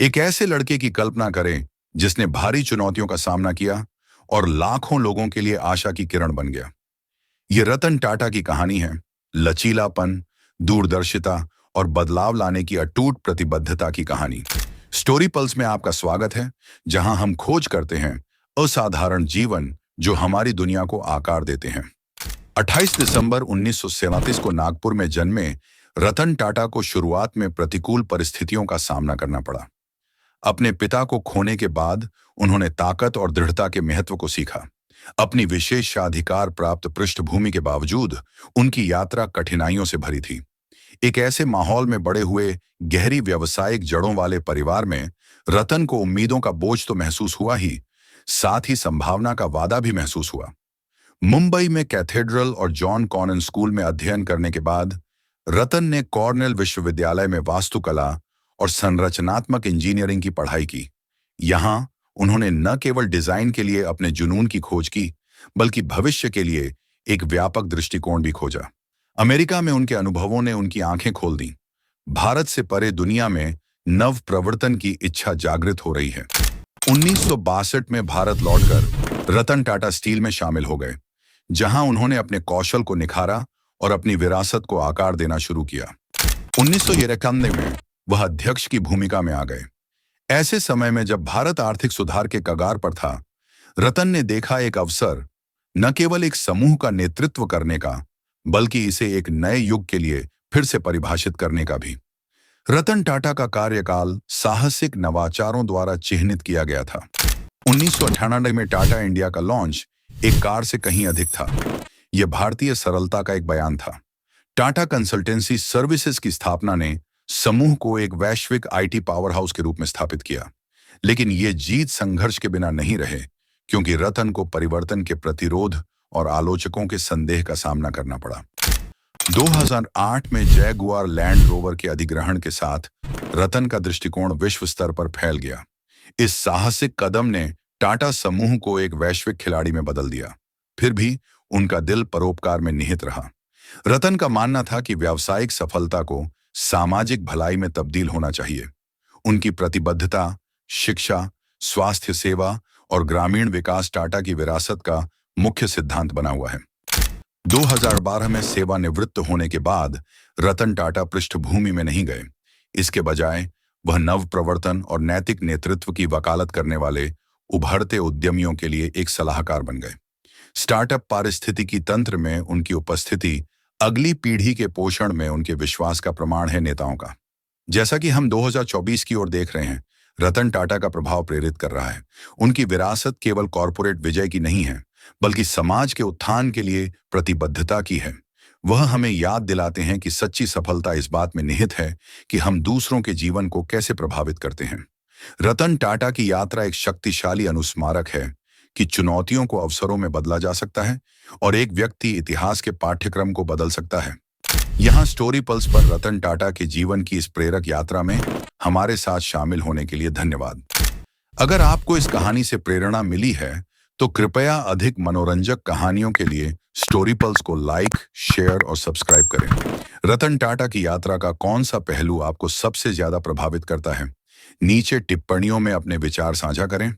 एक ऐसे लड़के की कल्पना करें जिसने भारी चुनौतियों का सामना किया और लाखों लोगों के लिए आशा की किरण बन गया। ये रतन टाटा की कहानी है। लचीलापन, दूरदर्शिता और बदलाव लाने की अटूट प्रतिबद्धता की कहानी। स्टोरी पल्स में आपका स्वागत है, जहां हम खोज करते हैं असाधारण जीवन जो हमारी दुनिया को आकार देते हैं। 28 दिसंबर 1937 को नागपुर में जन्मे रतन टाटा को शुरुआत में प्रतिकूल परिस्थितियों का सामना करना पड़ा। अपने पिता को खोने के बाद उन्होंने ताकत और दृढ़ता के महत्व को सीखा। अपनी विशेषाधिकार प्राप्त पृष्ठभूमि के बावजूद उनकी यात्रा कठिनाइयों से भरी थी। एक ऐसे माहौल में बड़े हुए गहरी व्यावसायिक जड़ों वाले परिवार में रतन को उम्मीदों का बोझ तो महसूस हुआ ही, साथ ही संभावना का वादा भी महसूस हुआ। मुंबई में कैथेड्रल और जॉन कॉनन स्कूल में अध्ययन करने के बाद रतन ने कॉर्नेल विश्वविद्यालय में वास्तुकला और संरचनात्मक इंजीनियरिंग की पढ़ाई की। यहाँ उन्होंने न केवल डिजाइन के लिए अपने जुनून की खोज की, बल्कि भविष्य के लिए एक व्यापक दृष्टिकोण भी खोजा। अमेरिका में उनके अनुभवों ने उनकी आंखें खोल दी। भारत से परे दुनिया में नव प्रवर्तन की इच्छा जागृत हो रही है। 1962 में भारत लौटकर रतन टाटा स्टील में शामिल हो गए, जहां उन्होंने अपने कौशल को निखारा और अपनी विरासत को आकार देना शुरू किया। 1991 में वह अध्यक्ष की भूमिका में आ गए। ऐसे समय में जब भारत आर्थिक सुधार के कगार पर था, रतन ने देखा एक अवसर न केवल एक समूह का नेतृत्व करने का, बल्कि इसे एक नए युग के लिए फिर से परिभाषित करने का भी। रतन टाटा का कार्यकाल साहसिक नवाचारों द्वारा चिह्नित किया गया था। 1998 में टाटा इंडिया का लॉन्च एक कार से कहीं अधिक था। यह भारतीय सरलता का एक बयान था। टाटा कंसल्टेंसी सर्विसेज की स्थापना ने समूह को एक वैश्विक आईटी पावर हाउस के रूप में स्थापित किया। लेकिन ये जीत संघर्ष के बिना नहीं रहे, क्योंकि रतन को परिवर्तन के प्रतिरोध और आलोचकों के संदेह का सामना करना पड़ा। 2008 में जैगुआर लैंड रोवर के अधिग्रहण के साथ रतन का दृष्टिकोण विश्व स्तर पर फैल गया। इस साहसिक कदम ने टाटा समूह को एक वैश्विक खिलाड़ी में बदल दिया। फिर भी उनका दिल परोपकार में निहित रहा। रतन का मानना था कि व्यावसायिक सफलता को सामाजिक भलाई में तब्दील होना चाहिए। उनकी प्रतिबद्धता, शिक्षा, स्वास्थ्य सेवा और ग्रामीण विकास टाटा की विरासत का मुख्य सिद्धांत बना हुआ है। 2012 में सेवानिवृत्त होने के बाद रतन टाटा पृष्ठभूमि में नहीं गए। इसके बजाय वह नव प्रवर्तन और नैतिक नेतृत्व की वकालत करने वाले उभरते उद्यमियों के लिए एक सलाहकार बन गए। स्टार्टअप पारिस्थितिकी तंत्र में उनकी उपस्थिति अगली पीढ़ी के पोषण में उनके विश्वास का प्रमाण है नेताओं का। जैसा कि हम 2024 की ओर देख रहे हैं, रतन टाटा का प्रभाव प्रेरित कर रहा है। उनकी विरासत केवल कॉरपोरेट विजय की नहीं है, बल्कि समाज के उत्थान के लिए प्रतिबद्धता की है। वह हमें याद दिलाते हैं कि सच्ची सफलता इस बात में निहित है कि हम दूसरों के जीवन को कैसे प्रभावित करते हैं। रतन टाटा की यात्रा एक शक्तिशाली अनुस्मारक है कि चुनौतियों को अवसरों में बदला जा सकता है और एक व्यक्ति इतिहास के पाठ्यक्रम को बदल सकता है। यहाँ स्टोरी पल्स पर रतन टाटा के जीवन की इस प्रेरक यात्रा में हमारे साथ शामिल होने के लिए धन्यवाद। अगर आपको इस कहानी से प्रेरणा मिली है, तो कृपया अधिक मनोरंजक कहानियों के लिए स्टोरी पल्स को लाइक, शेयर और सब्सक्राइब करें। रतन टाटा की यात्रा का कौन सा पहलू आपको सबसे ज्यादा प्रभावित करता है? नीचे टिप्पणियों में अपने विचार साझा करें।